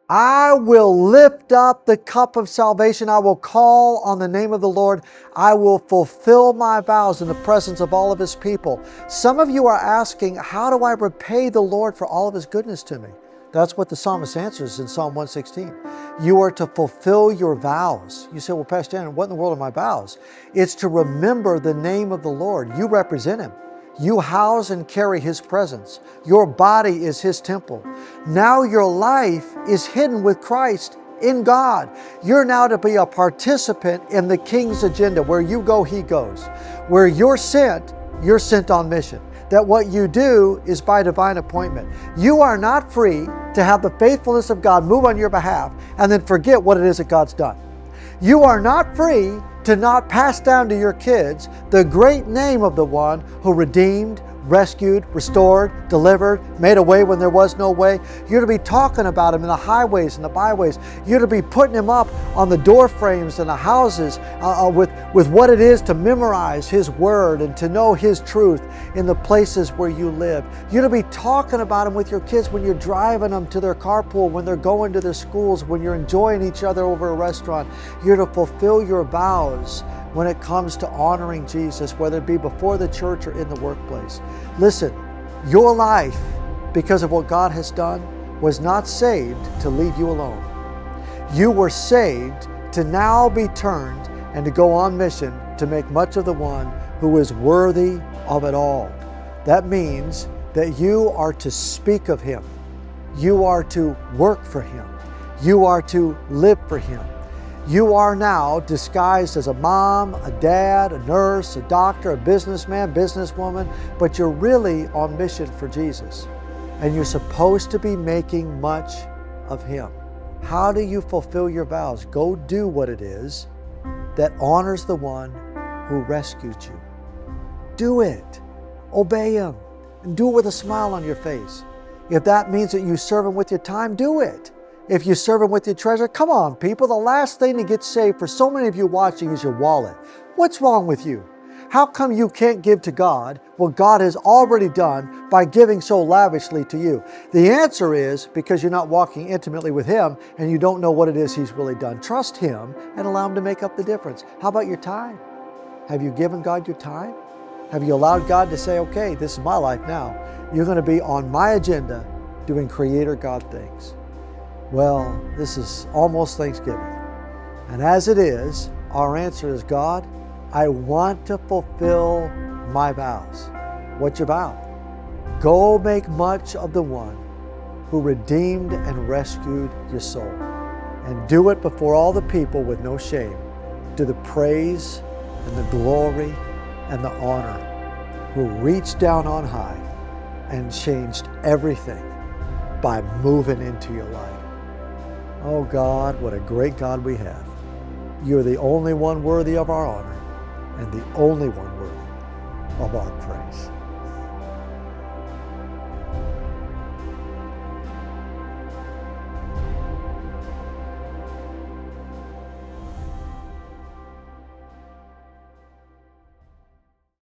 I will lift up the cup of salvation. I will call on the name of the Lord. I will fulfill my vows in the presence of all of His people. Some of you are asking, how do I repay the Lord for all of His goodness to me? That's what the psalmist answers in Psalm 116. You are to fulfill your vows. You say, well, Pastor Dan, what in the world are my vows? It's to remember the name of the Lord. You represent Him. You house and carry His presence. Your body is His temple. Now your life is hidden with Christ in God. You're now to be a participant in the King's agenda. Where you go, He goes. Where you're sent on mission. That what you do is by divine appointment. You are not free to have the faithfulness of God move on your behalf and then forget what it is that God's done. You are not free to not pass down to your kids the great name of the one who redeemed, rescued, restored, delivered, made a way when there was no way. You're to be talking about Him in the highways and the byways. You're to be putting Him up on the door frames and the houses with what it is to memorize His Word and to know His truth in the places where you live. You're to be talking about Him with your kids when you're driving them to their carpool, when they're going to their schools, when you're enjoying each other over a restaurant. You're to fulfill your vows when it comes to honoring Jesus, whether it be before the church or in the workplace. Listen, your life, because of what God has done, was not saved to leave you alone. You were saved to now be turned and to go on mission to make much of the one who is worthy of it all. That means that you are to speak of Him. You are to work for Him. You are to live for Him. You are now disguised as a mom, a dad, a nurse, a doctor, a businessman, businesswoman, but you're really on mission for Jesus. And you're supposed to be making much of Him. How do you fulfill your vows? Go do what it is that honors the one who rescued you. Do it. Obey Him. And do it with a smile on your face. If that means that you serve Him with your time, do it. If you serve Him with your treasure, come on, people. The last thing to get saved for so many of you watching is your wallet. What's wrong with you? How come you can't give to God what God has already done by giving so lavishly to you? The answer is because you're not walking intimately with Him and you don't know what it is He's really done. Trust Him and allow Him to make up the difference. How about your time? Have you given God your time? Have you allowed God to say, okay, this is my life now. You're going to be on my agenda doing Creator God things. Well, this is almost Thanksgiving. And as it is, our answer is, God, I want to fulfill my vows. What's your vow? Go make much of the one who redeemed and rescued your soul. And do it before all the people with no shame, to the praise and the glory and the honor, who reached down on high and changed everything by moving into your life. Oh God, what a great God we have. You're the only one worthy of our honor and the only one worthy of our praise.